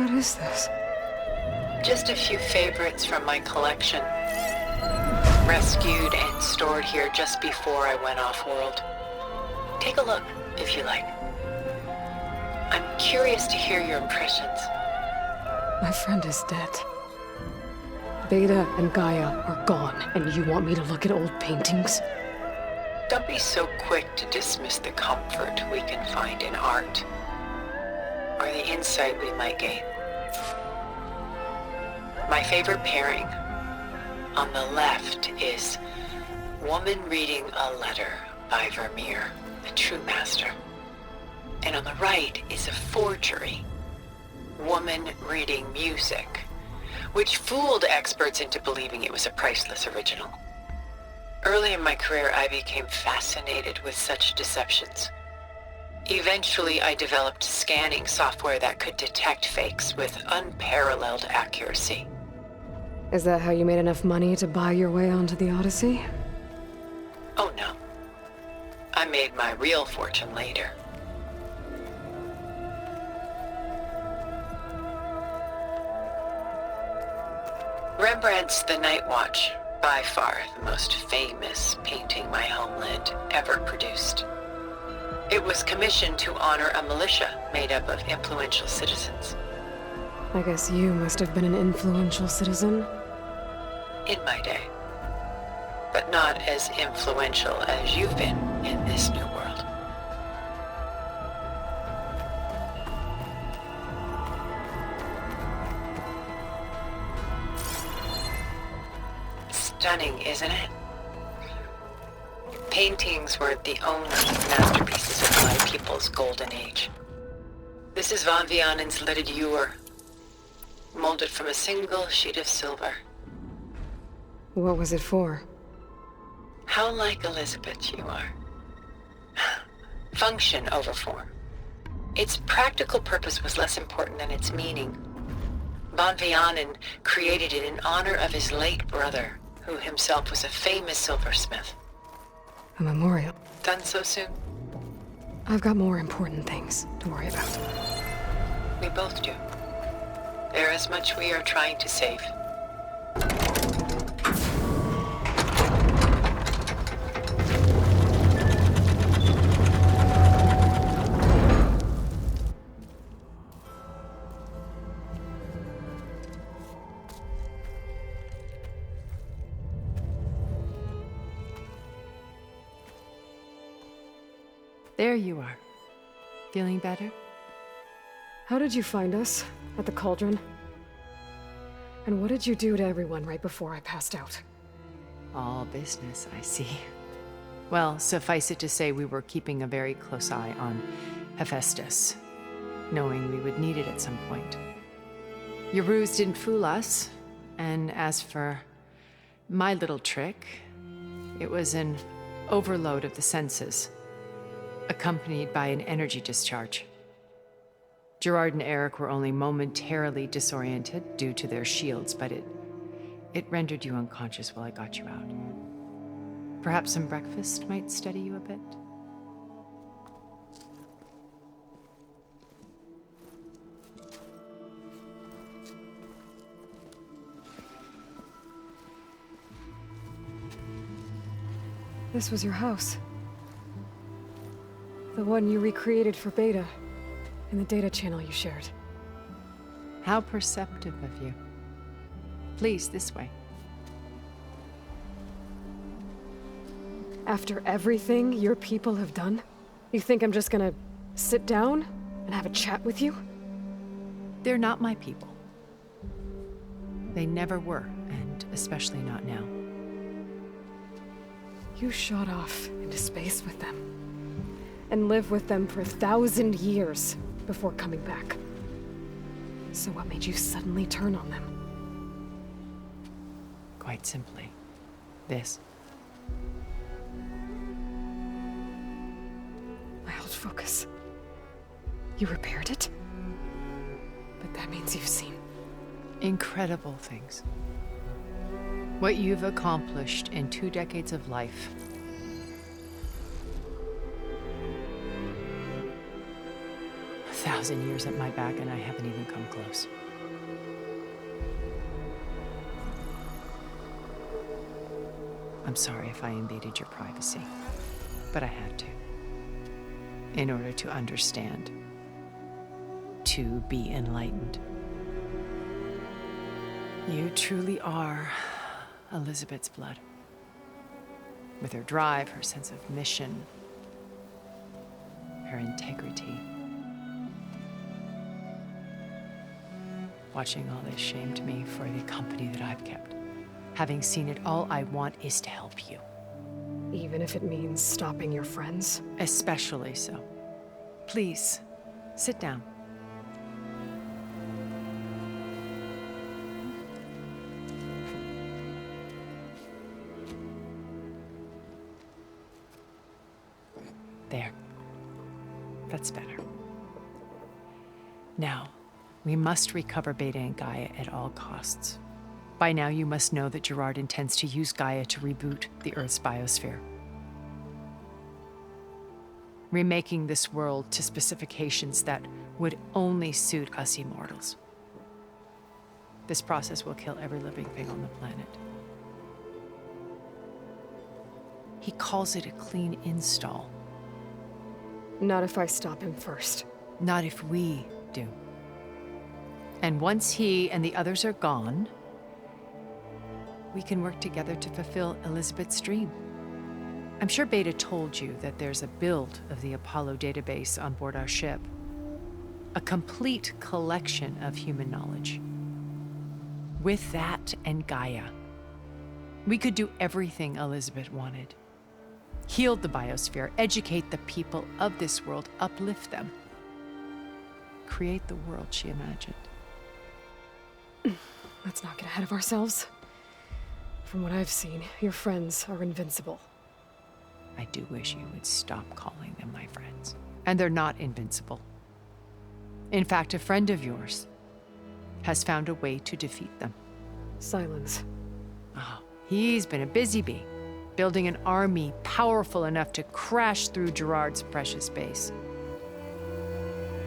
What is this? Just a few favorites from my collection. Rescued and stored here just before I went off-world. Take a look, if you like. I'm curious to hear your impressions. My friend is dead. Beta and Gaia are gone, and you want me to look at old paintings? Don't be so quick to dismiss the comfort we can find in art, or the insight we might gain. My favorite pairing on the left is Woman Reading a Letter by Vermeer, a true master. And on the right is a forgery, Woman Reading Music, which fooled experts into believing it was a priceless original. Early in my career, I became fascinated with such deceptions. Eventually, I developed scanning software that could detect fakes with unparalleled accuracy. Is that how you made enough money to buy your way onto the Odyssey? Oh no. I made my real fortune later. Rembrandt's The Night Watch, by far the most famous painting my homeland ever produced. It was commissioned to honor a militia made up of influential citizens. I guess you must have been an influential citizen. In my day. But not as influential as you've been in this new world. Stunning, isn't it? Paintings weren't the only masterpieces of my people's golden age. This is Van Vianen's Lidded Ewer, molded from a single sheet of silver. What was it for? How like Elizabeth you are. Function over form. Its practical purpose was less important than its meaning. Van Vianen created it in honor of his late brother, who himself was a famous silversmith. A memorial. Done so soon? I've got more important things to worry about. We both do. There is much we are trying to save. There you are. Feeling better? How did you find us? At the cauldron? And what did you do to everyone right before I passed out? All business, I see. Well, suffice it to say we were keeping a very close eye on Hephaestus, knowing we would need it at some point. Your ruse didn't fool us, and as for my little trick, it was an overload of the senses, accompanied by an energy discharge. Gerard and Eric were only momentarily disoriented due to their shields, but it rendered you unconscious while I got you out. Perhaps some breakfast might steady you a bit? This was your house. The one you recreated for Beta, in the data channel you shared. How perceptive of you. Please, this way. After everything your people have done, you think I'm just gonna sit down and have a chat with you? They're not my people. They never were, and especially not now. You shot off into space with them, and lived with them for 1,000 years before coming back. So what made you suddenly turn on them? Quite simply, this. My old focus. You repaired it? But that means you've seen Incredible things. What you've accomplished in 2 decades of life. 1,000 years at my back and I haven't even come close. I'm sorry if I invaded your privacy, but I had to. In order to understand, to be enlightened. You truly are Elizabeth's blood. With her drive, her sense of mission, her integrity. Watching all this shamed me for the company that I've kept. Having seen it, all I want is to help you. Even if it means stopping your friends? Especially so. Please, sit down. There. That's better. Now, we must recover Beta and Gaia at all costs. By now, you must know that Gerard intends to use Gaia to reboot the Earth's biosphere. Remaking this world to specifications that would only suit us immortals. This process will kill every living thing on the planet. He calls it a clean install. Not if I stop him first. Not if we do. And once he and the others are gone, we can work together to fulfill Elizabeth's dream. I'm sure Beta told you that there's a build of the Apollo database on board our ship. A complete collection of human knowledge. With that and Gaia, we could do everything Elizabeth wanted. Heal the biosphere, educate the people of this world, uplift them. Create the world she imagined. Let's not get ahead of ourselves. From what I've seen, your friends are invincible. I do wish you would stop calling them my friends. And they're not invincible. In fact, a friend of yours has found a way to defeat them. Silence. Oh, he's been a busy bee, building an army powerful enough to crash through Gerard's precious base.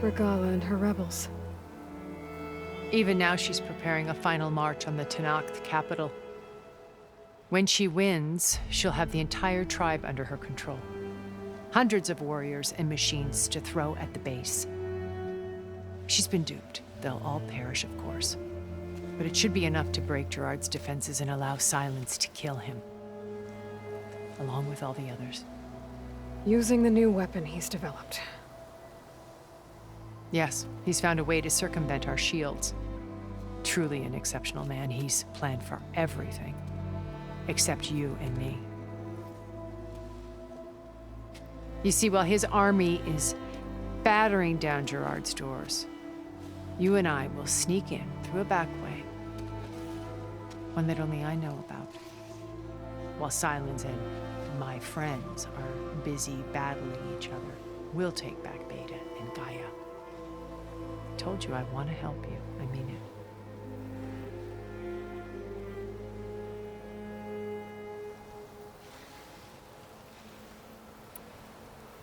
Regala and her rebels. Even now, she's preparing a final march on the Tanakh capital. When she wins, she'll have the entire tribe under her control. Hundreds of warriors and machines to throw at the base. She's been duped. They'll all perish, of course. But it should be enough to break Gerard's defenses and allow Silence to kill him. Along with all the others. Using the new weapon he's developed. Yes, he's found a way to circumvent our shields. Truly an exceptional man. He's planned for everything. Except you and me. You see, while his army is battering down Gerard's doors, you and I will sneak in through a back way. One that only I know about. While Silence and my friends are busy battling each other, we'll take back Beta and Gaia. I told you I want to help you. I mean it.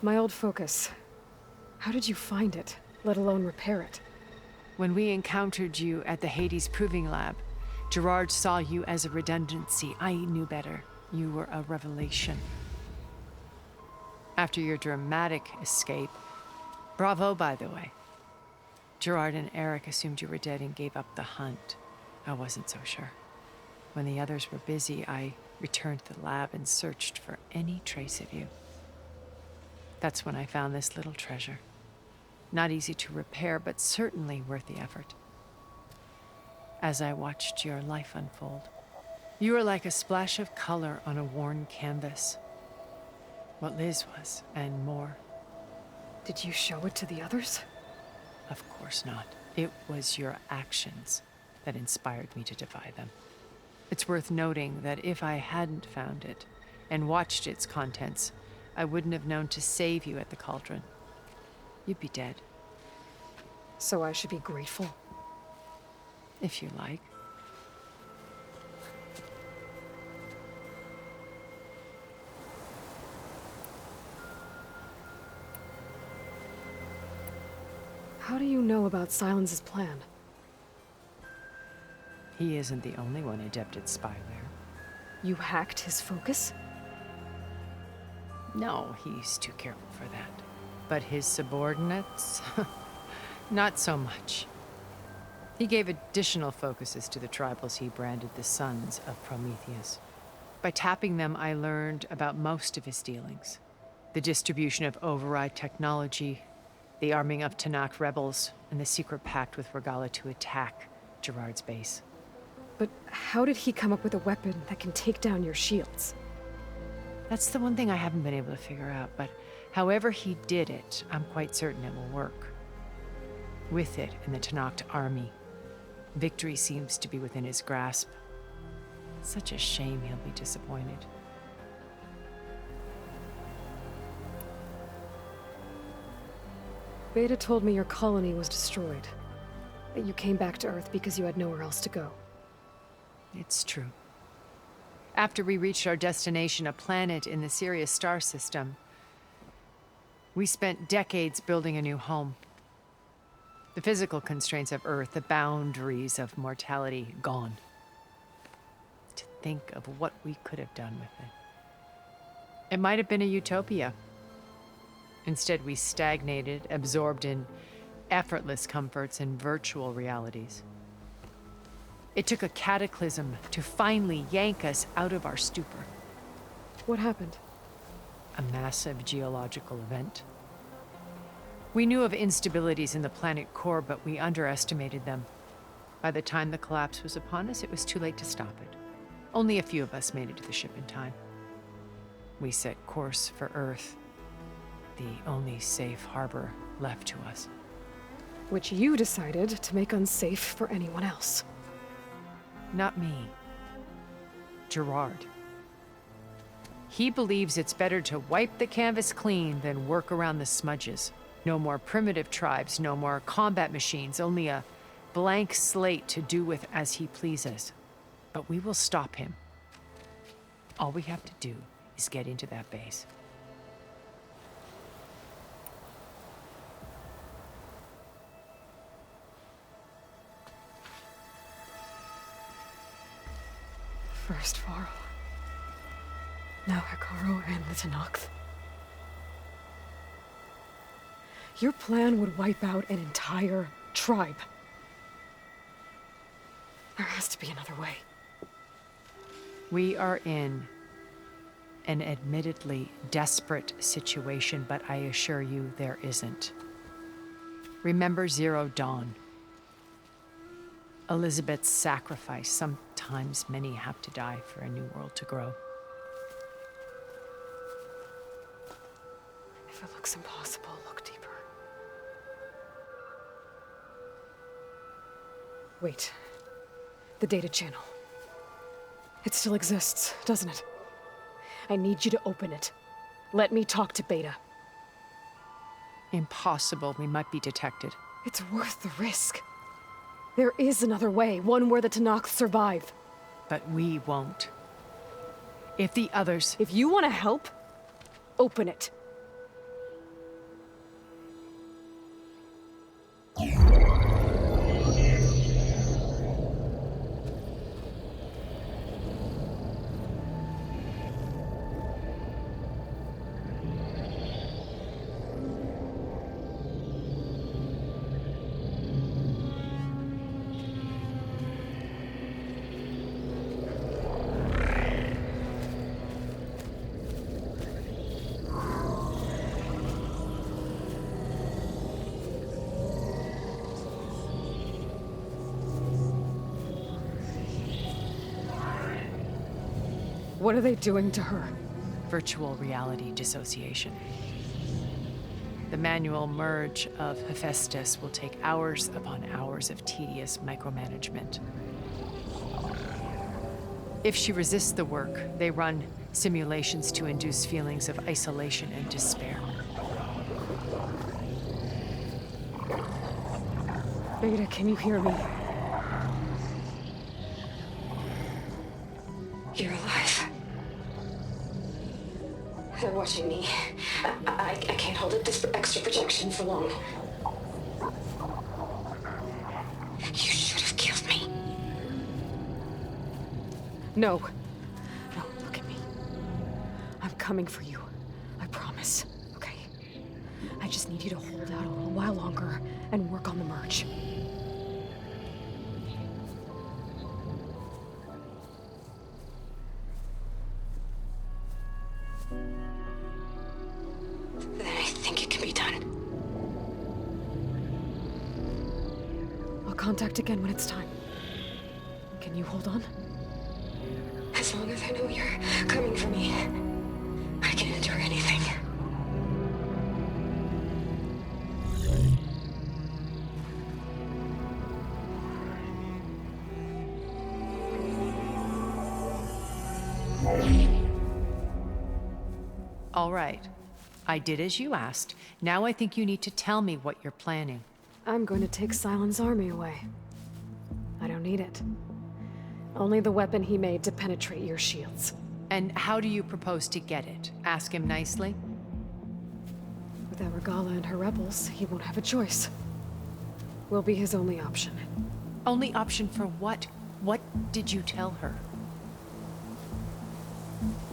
My old focus. How did you find it, let alone repair it? When we encountered you at the Hades Proving Lab, Gerard saw you as a redundancy. I knew better. You were a revelation. After your dramatic escape, bravo, by the way. Gerard and Eric assumed you were dead and gave up the hunt. I wasn't so sure. When the others were busy, I returned to the lab and searched for any trace of you. That's when I found this little treasure. Not easy to repair, but certainly worth the effort. As I watched your life unfold, you were like a splash of color on a worn canvas. What Liz was, and more. Did you show it to the others? Of course not. It was your actions that inspired me to defy them. It's worth noting that if I hadn't found it and watched its contents, I wouldn't have known to save you at the cauldron. You'd be dead. So I should be grateful? If you like. How do you know about Silence's plan? He isn't the only one adept at spyware. You hacked his focus? No, he's too careful for that. But his subordinates? Not so much. He gave additional focuses to the tribals he branded the Sons of Prometheus. By tapping them, I learned about most of his dealings. The distribution of override technology, the arming of Tanakh rebels, and the secret pact with Regala to attack Gerard's base. But how did he come up with a weapon that can take down your shields? That's the one thing I haven't been able to figure out, but however he did it, I'm quite certain it will work. With it and the Tanakh army, victory seems to be within his grasp. Such a shame he'll be disappointed. Beta told me your colony was destroyed. That you came back to Earth because you had nowhere else to go. It's true. After we reached our destination, a planet in the Sirius star system, we spent decades building a new home. The physical constraints of Earth, the boundaries of mortality, gone. To think of what we could have done with it. It might have been a utopia. Instead, we stagnated, absorbed in effortless comforts and virtual realities. It took a cataclysm to finally yank us out of our stupor. What happened? A massive geological event. We knew of instabilities in the planet core, but we underestimated them. By the time the collapse was upon us, it was too late to stop it. Only a few of us made it to the ship in time. We set course for Earth, the only safe harbor left to us. Which you decided to make unsafe for anyone else. Not me. Gerard. He believes it's better to wipe the canvas clean than work around the smudges. No more primitive tribes, no more combat machines, only a blank slate to do with as he pleases. But we will stop him. All we have to do is get into that base. First Varl. Now Hekarro and the Tanakh. Your plan would wipe out an entire tribe. There has to be another way. We are in an admittedly desperate situation, but I assure you there isn't. Remember Zero Dawn. Elizabeth's sacrifice. Sometimes many have to die for a new world to grow. If it looks impossible, look deeper. Wait. The data channel. It still exists, doesn't it? I need you to open it. Let me talk to Beta. Impossible. We might be detected. It's worth the risk. There is another way, one where the Tanakh survive. But we won't. If the others... If you want to help, open it. What are they doing to her? Virtual reality dissociation. The manual merge of Hephaestus will take hours upon hours of tedious micromanagement. If she resists the work, they run simulations to induce feelings of isolation and despair. Beta, can you hear me? You're alive. They're watching me. I can't hold up this extra projection for long. No. No, look at me. I'm coming for you. I promise. Okay? I just need you to hold out a little while longer and work on the merge. Then I think it can be done. I'll contact again when it's time. Can you hold on? As long as I know you're coming for me, I can endure anything. All right. I did as you asked. Now I think you need to tell me what you're planning. I'm going to take Sylens' army away. I don't need it. Only the weapon he made to penetrate your shields. And how do you propose to get it? Ask him nicely? Without Regala and her rebels, he won't have a choice. We'll be his only option. Only option for what? What did you tell her?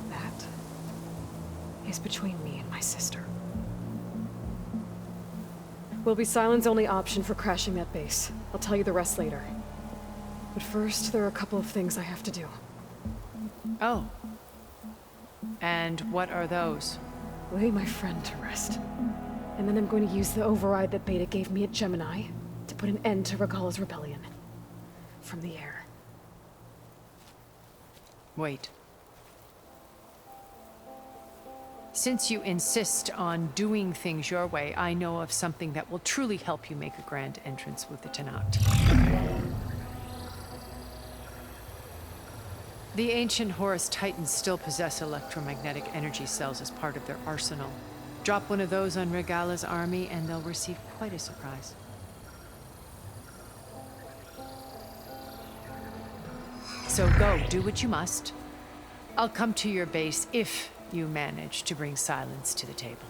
That is between me and my sister. Will be Sylens' only option for crashing that base. I'll tell you the rest later. But first, there are a couple of things I have to do. Oh. And what are those? Lay my friend to rest. And then I'm going to use the override that Beta gave me at Gemini to put an end to Regala's rebellion. From the air. Wait. Since you insist on doing things your way, I know of something that will truly help you make a grand entrance with the Tenat. The ancient Horus Titans still possess electromagnetic energy cells as part of their arsenal. Drop one of those on Regala's army and they'll receive quite a surprise. So go, do what you must. I'll come to your base if you manage to bring Sylens to the table.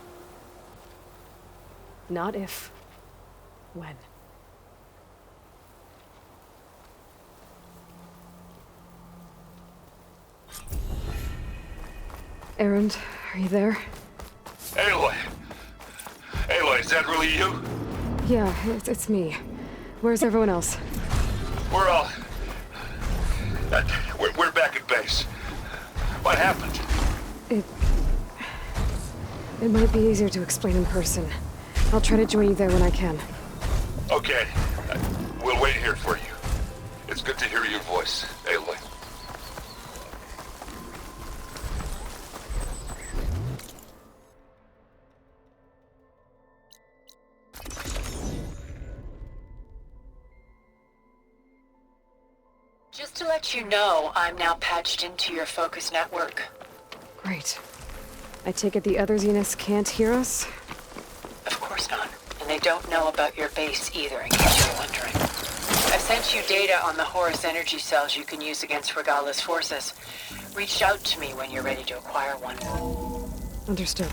Not if. When. Erend, are you there? Aloy! Aloy, is that really you? Yeah, it's me. Where's everyone else? We're all... we're back at base. What happened? It might be easier to explain in person. I'll try to join you there when I can. Okay. We'll wait here for you. It's good to hear your voice, Aloy. Just to let you know, I'm now patched into your focus network. Great. I take it the other Zeniths can't hear us? Of course not. And they don't know about your base either, in case you're wondering. I've sent you data on the Horus energy cells you can use against Regala's forces. Reach out to me when you're ready to acquire one. Understood.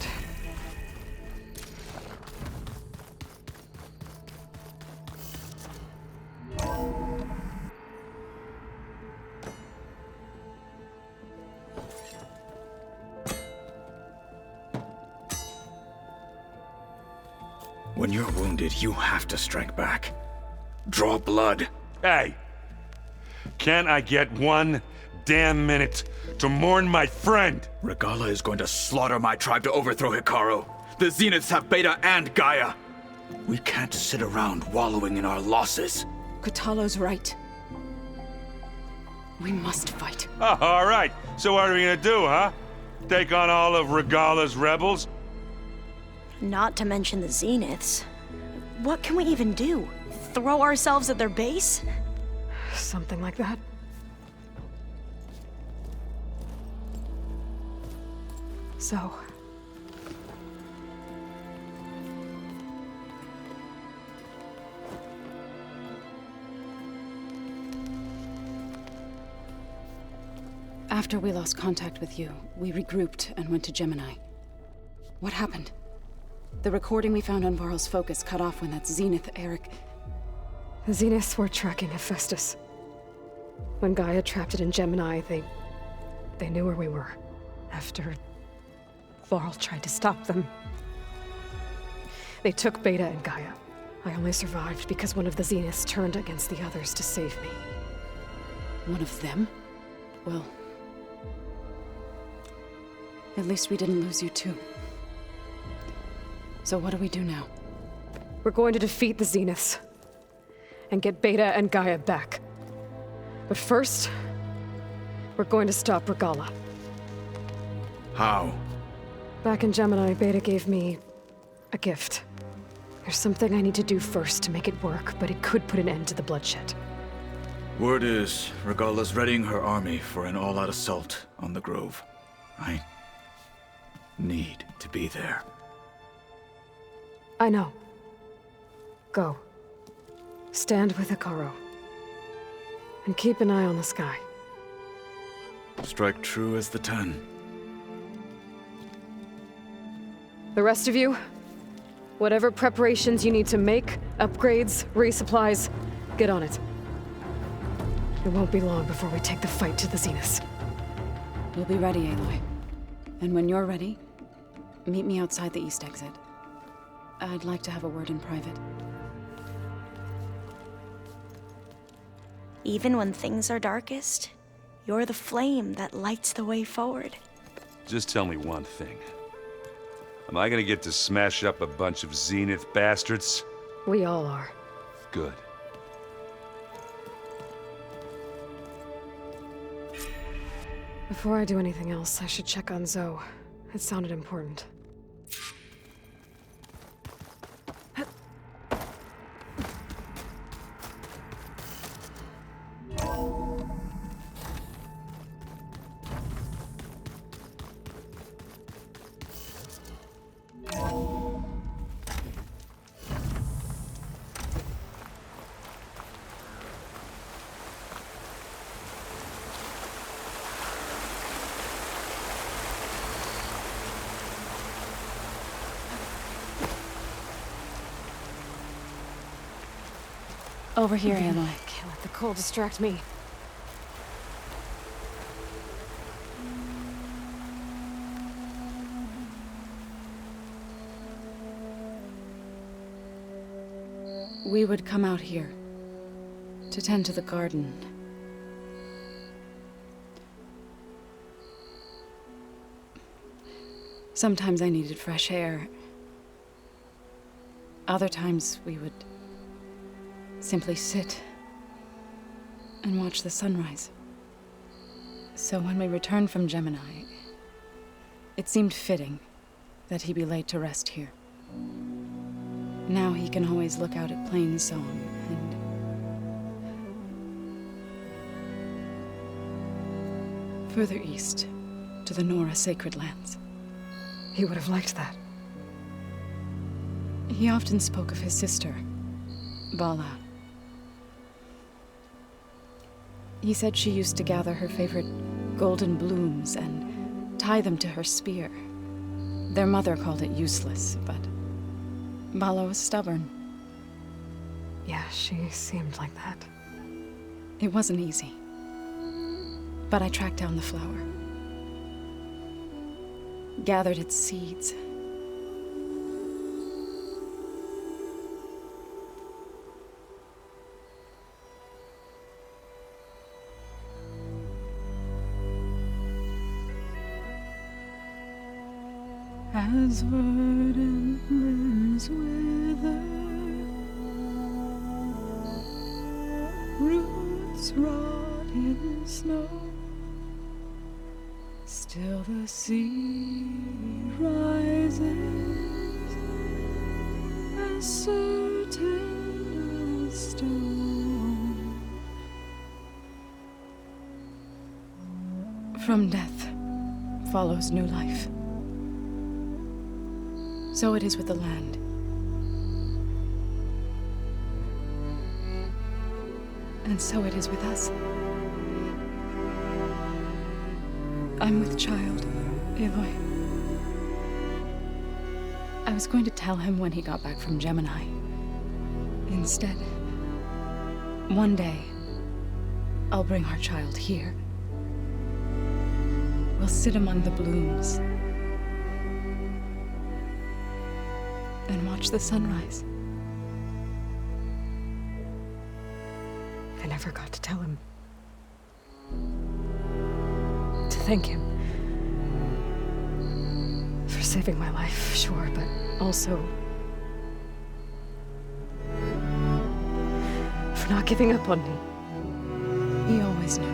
When you're wounded, you have to strike back. Draw blood. Hey! Can't I get one damn minute to mourn my friend? Regala is going to slaughter my tribe to overthrow Hikaru. The Zeniths have Beta and Gaia. We can't sit around wallowing in our losses. Kotallo's right. We must fight. Oh, all right. So what are we gonna do, huh? Take on all of Regala's rebels? Not to mention the Zeniths. What can we even do? Throw ourselves at their base? Something like that. So... After we lost contact with you, we regrouped and went to Gemini. What happened? The recording we found on Varl's focus cut off when that Zenith, Eric... The Zeniths were tracking Hephaestus. When Gaia trapped it in Gemini, they They knew where we were, after Varl tried to stop them. They took Beta and Gaia. I only survived because one of the Zeniths turned against the others to save me. One of them? Well, at least we didn't lose you too. So what do we do now? We're going to defeat the Zeniths and get Beta and Gaia back. But first, we're going to stop Regala. How? Back in Gemini, Beta gave me a gift. There's something I need to do first to make it work, but it could put an end to the bloodshed. Word is, Regala's readying her army for an all-out assault on the Grove. I need to be there. I know. Go. Stand with Hikaru. And keep an eye on the sky. Strike true as the 10. The rest of you, whatever preparations you need to make, upgrades, resupplies, get on it. It won't be long before we take the fight to the Zeniths. We'll be ready, Aloy. And when you're ready, meet me outside the east exit. I'd like to have a word in private. Even when things are darkest, you're the flame that lights the way forward. Just tell me one thing. Am I gonna get to smash up a bunch of Zenith bastards? We all are. Good. Before I do anything else, I should check on Zoe. It sounded important. Over here, Aloy. Can't let the cold distract me. We would come out here to tend to the garden. Sometimes I needed fresh air. Other times we would simply sit and watch the sunrise. So when we returned from Gemini, it seemed fitting that he be laid to rest here. Now he can always look out at Plain Song and further east to the Nora Sacred Lands. He would have liked that. He often spoke of his sister, Bala. He said she used to gather her favorite golden blooms and tie them to her spear. Their mother called it useless, but Bala was stubborn. Yeah, she seemed like that. It wasn't easy. But I tracked down the flower. Gathered its seeds. As verdant limbs wither, roots rot in snow, still the sea rises, as certain as stone. From death follows new life. So it is with the land. And so it is with us. I'm with child, Aloy. I was going to tell him when he got back from Gemini. Instead, one day, I'll bring our child here. will sit among the blooms and watch the sunrise. I never got to tell him. To thank him. For saving my life, sure, but also for not giving up on me. He always knew.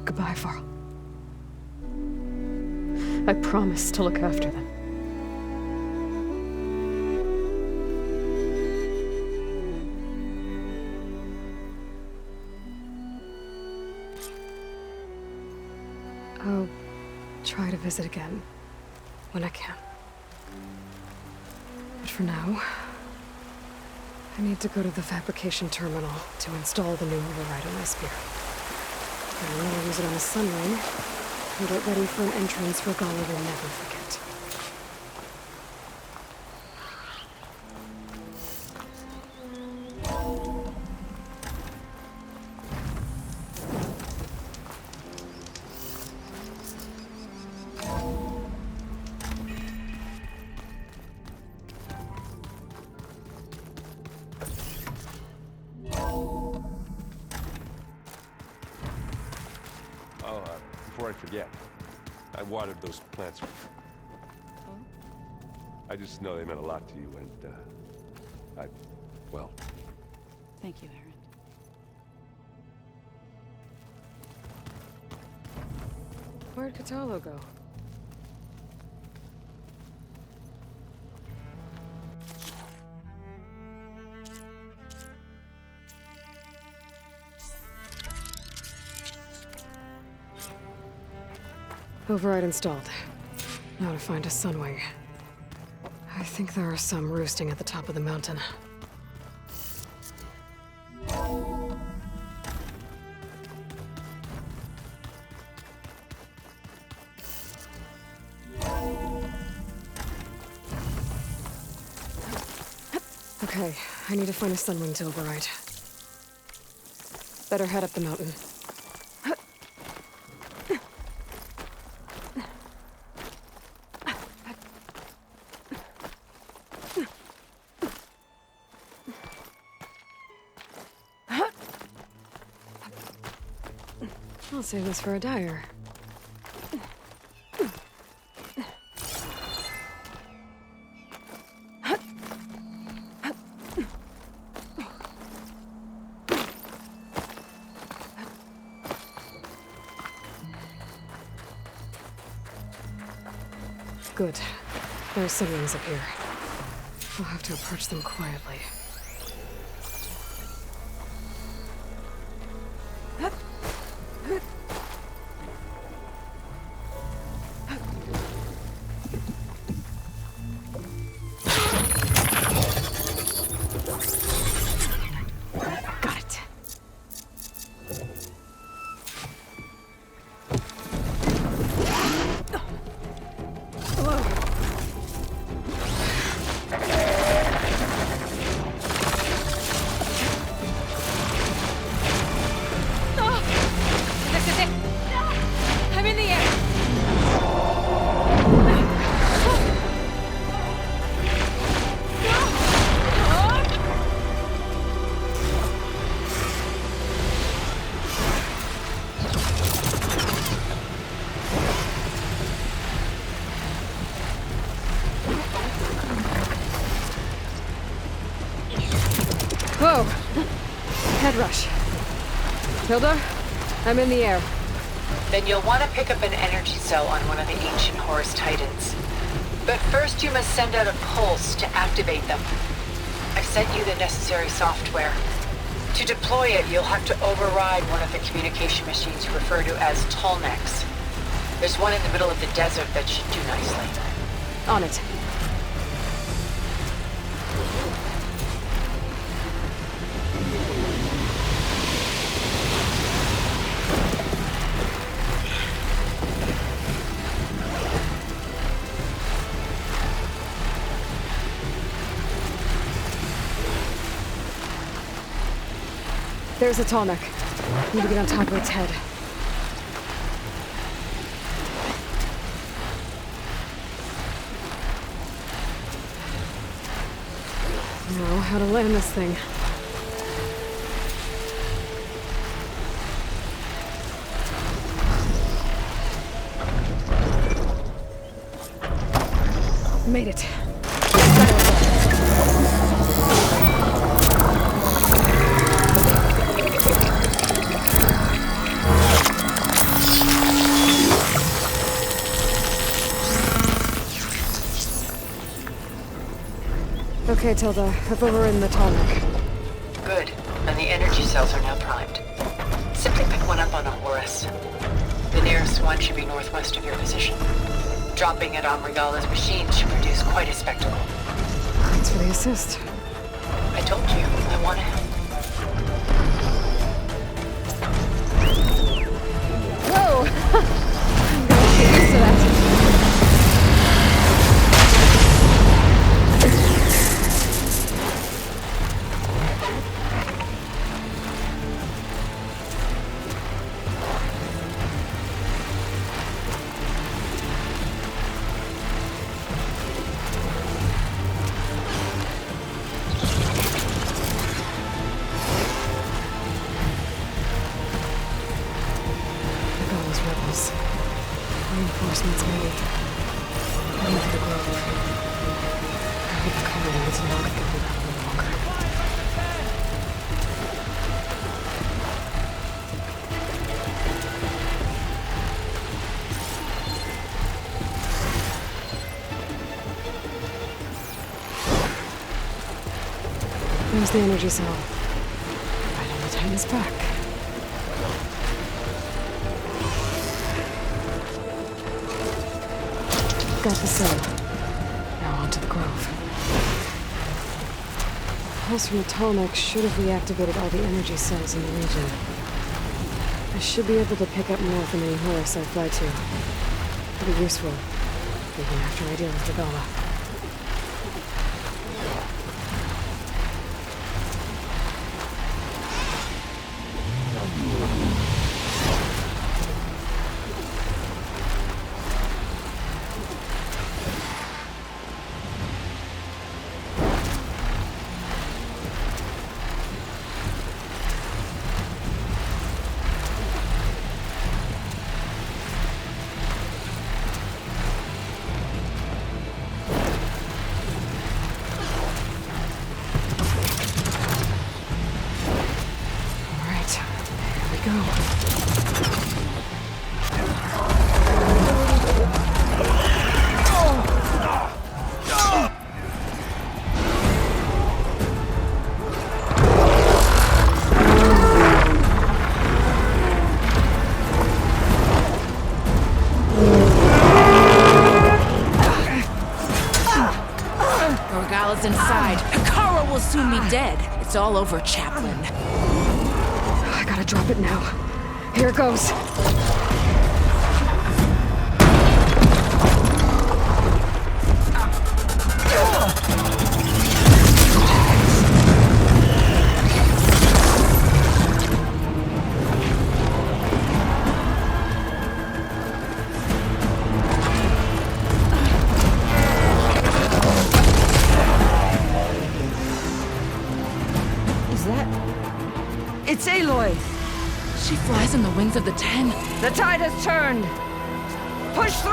Goodbye, Varl. I promise to look after them. I'll try to visit again when I can. But for now, I need to go to the fabrication terminal to install the new override on my spear. I will now use it on a sunring and get ready for an entrance Regala will never forget. Before I forget, I watered those plants. I just know they meant a lot to you, and, well... Thank you, Aaron. Where'd Catalo go? Override installed. Now to find a sunwing. I think there are some roosting at the top of the mountain. Okay, I need to find a sunwing to override. Better head up the mountain. I'll save this for a dyer. Good. There are siblings up here. I'll have to approach them quietly. Got it. This is it! I'm in the air! Whoa! Head rush. Hilda, I'm in the air. Then you'll want to pick up an energy cell on one of the ancient Horus Titans. But first you must send out a pulse to activate them. I've sent you the necessary software. To deploy it, you'll have to override one of the communication machines you refer to as Tolnecs. There's one in the middle of the desert that should do nicely. On it. There's a tonic. Need to get on top of its head. Now, how to land this thing. Made it. Okay, Tilda. I've overridden the tonic. Good. And the energy cells are now primed. Simply pick one up on a Horus. The nearest one should be northwest of your position. Dropping it on Regala's machine should produce quite a spectacle. Thanks for the assist. I told you, I want to help. Whoa! I'm gonna get used to that. Rebels. Reinforcements made. Heading to the grove. I hope the colony is not going to hold out any longer. There's the energy cell. Right on the Titan's back. Got the cell. Now on to the grove. The pulse from the tonic should have reactivated all the energy cells in the region. I should be able to pick up more from any Horus I fly to. It'll be useful, even after I deal with Regala. Inside. Kara will soon be dead. It's all over, Chaplain. I gotta drop it now. Here it goes. It's Aloy! She flies on the wings of the 10. The tide has turned! Push through!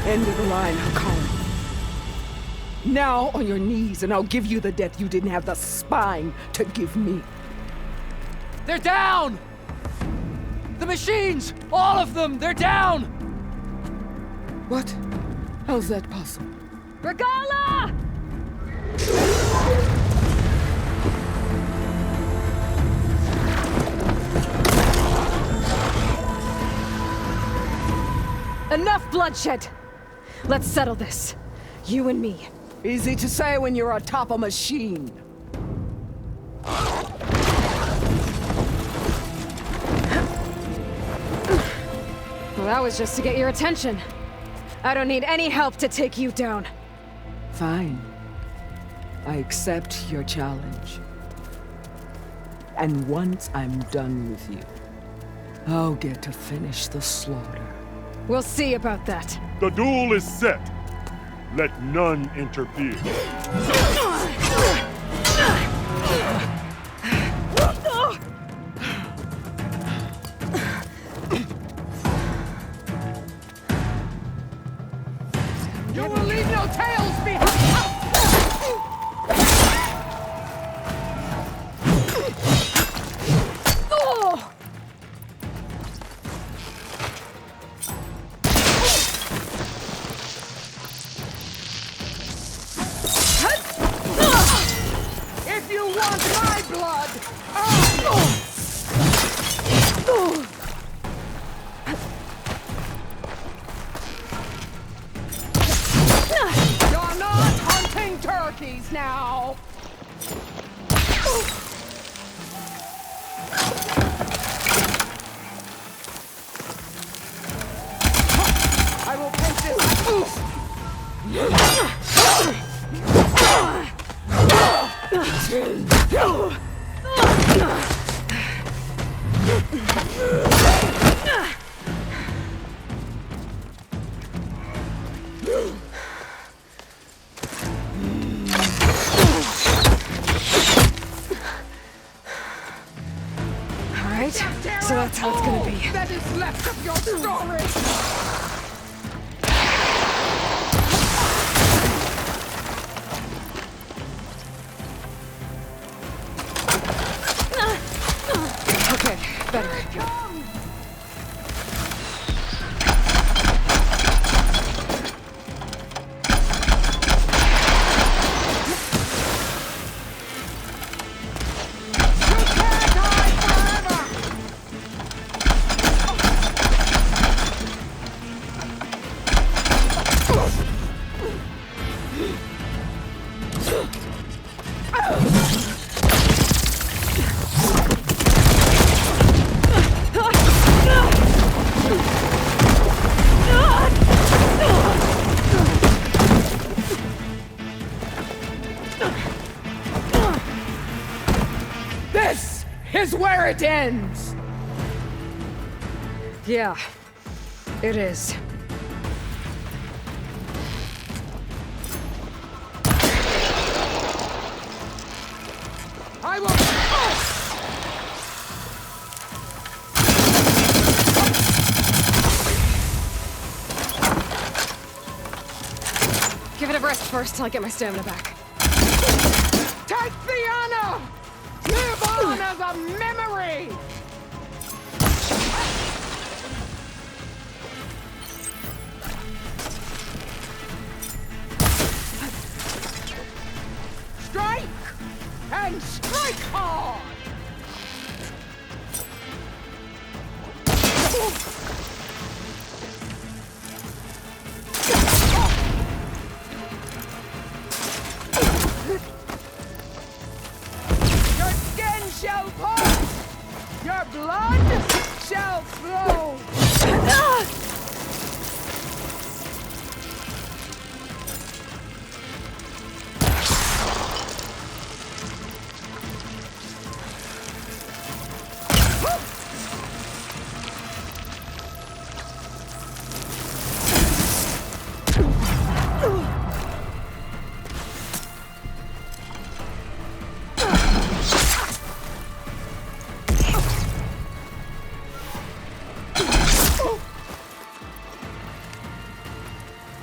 End of the line, Hakari. Now on your knees, and I'll give you the death you didn't have the spine to give me. They're down! The machines! All of them! They're down! What? How's that possible? Regala! Enough bloodshed! Let's settle this. You and me. Easy to say when you're atop a machine. Well, that was just to get your attention. I don't need any help to take you down. Fine. I accept your challenge. And once I'm done with you, I'll get to finish the slaughter. We'll see about that. The duel is set. Let none interfere. You will leave no tails behind! If you want my blood, you're not hunting turkeys now. I will take Alright, so that's how it's gonna be. That is left of your story. Okay, better. This is where it ends! Yeah, it is. I will... Give it a rest first till I get my stamina back. Take the honor! Live on as a memory! Strike! And strike hard! Your skin shall pulse! Your blood shall flow!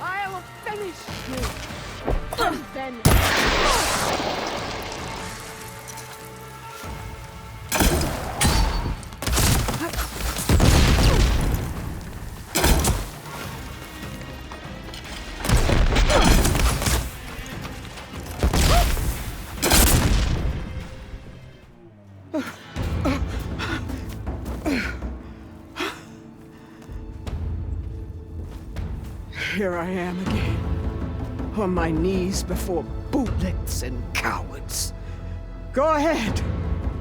I'll finish you! And then... here I am again. On my knees before bootlets and cowards. Go ahead.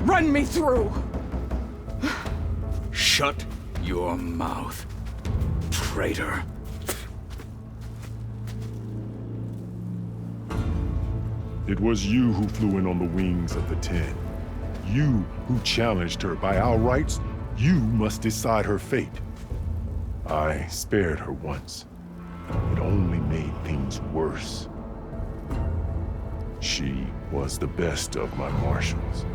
Run me through. Shut your mouth, traitor. It was you who flew in on the wings of the 10. You who challenged her. By our rights, you must decide her fate. I spared her once. It only made things worse. She was the best of my marshals.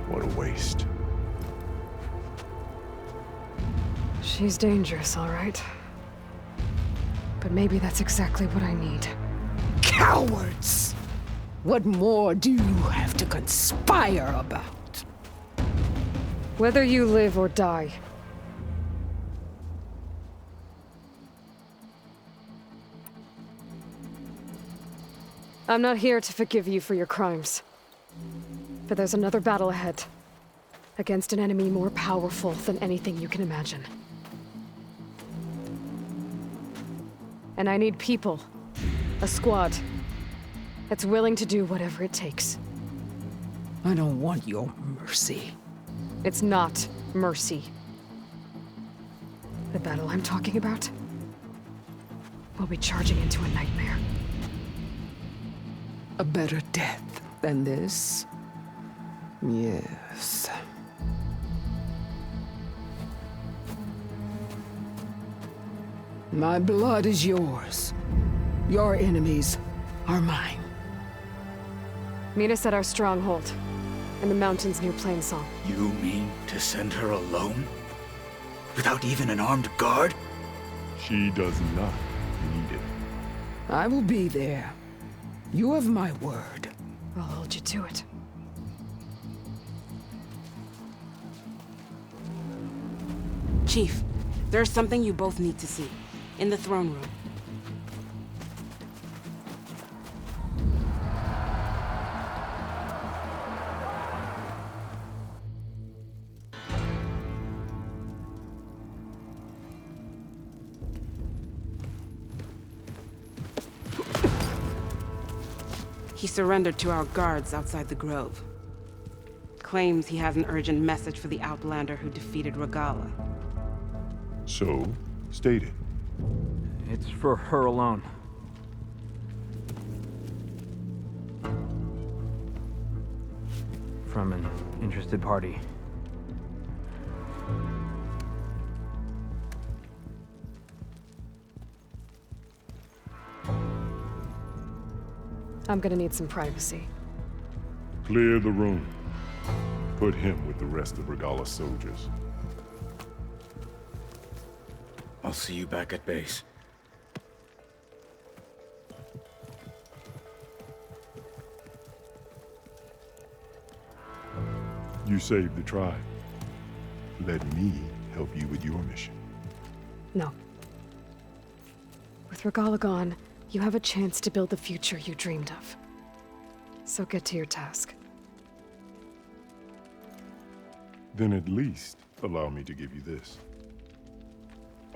What a waste. She's dangerous, all right. But maybe that's exactly what I need. Cowards! What more do you have to conspire about? Whether you live or die. I'm not here to forgive you for your crimes. But there's another battle ahead. Against an enemy more powerful than anything you can imagine. And I need people. A squad. That's willing to do whatever it takes. I don't want your mercy. It's not mercy. The battle I'm talking about will be charging into a nightmare. A better death than this? Yes. My blood is yours. Your enemies are mine. Meet us at our stronghold, in the mountains near Plainsong. You mean to send her alone? Without even an armed guard? She does not need it. I will be there. You have my word. I'll hold you to it. Chief, there's something you both need to see. In the throne room. He surrendered to our guards outside the grove. Claims he has an urgent message for the Outlander who defeated Regala. So, state it. It's for her alone. From an interested party. I'm gonna need some privacy. Clear the room. Put him with the rest of Regala's soldiers. I'll see you back at base. You saved the tribe. Let me help you with your mission. No. With Regala gone, you have a chance to build the future you dreamed of. So get to your task. Then at least allow me to give you this.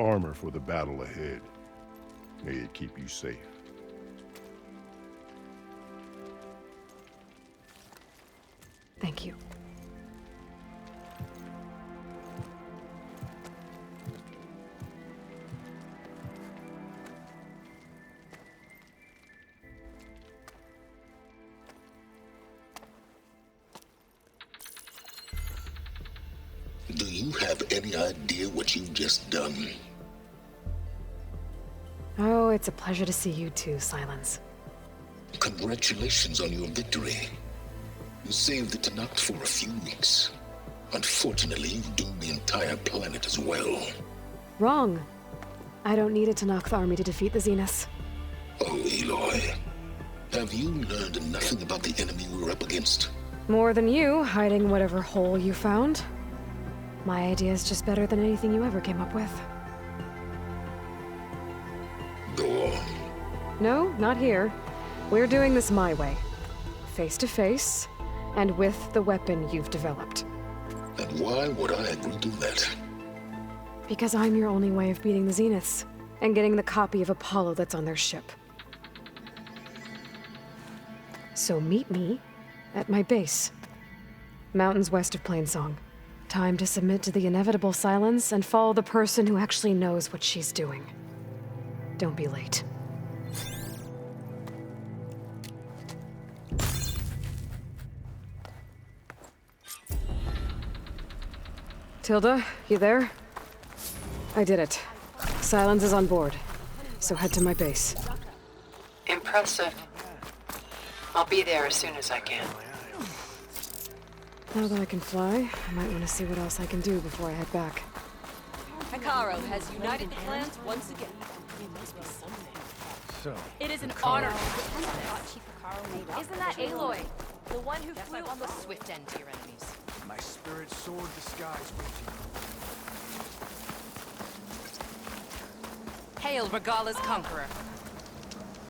Armor for the battle ahead. May it keep you safe. Thank you. Do you have any idea what you've just done? Oh, it's a pleasure to see you too, Silence. Congratulations on your victory. You saved the Tanakh for a few weeks. Unfortunately, you've doomed the entire planet as well. Wrong. I don't need a Tanakh army to defeat the Zeniths. Oh, Aloy. Have you learned nothing about the enemy we're up against? More than you, hiding whatever hole you found. My idea is just better than anything you ever came up with. Go on. No, not here. We're doing this my way. Face to face, and with the weapon you've developed. And why would I agree to that? Because I'm your only way of beating the Zeniths. and getting the copy of Apollo that's on their ship. So meet me at my base. Mountains west of Plainsong. Time to submit to the inevitable silence and follow the person who actually knows what she's doing. Don't be late. Tilda, you there? I did it. Silence is on board, so head to my base. Impressive. I'll be there as soon as I can. Now that I can fly, I might want to see what else I can do before I head back. Hekarro has united the clans once again. So, It is an honor. Isn't that Aloy? The one who flew on the swift end to your enemies. my spirit soared the skies with you. Hail Regala's conqueror.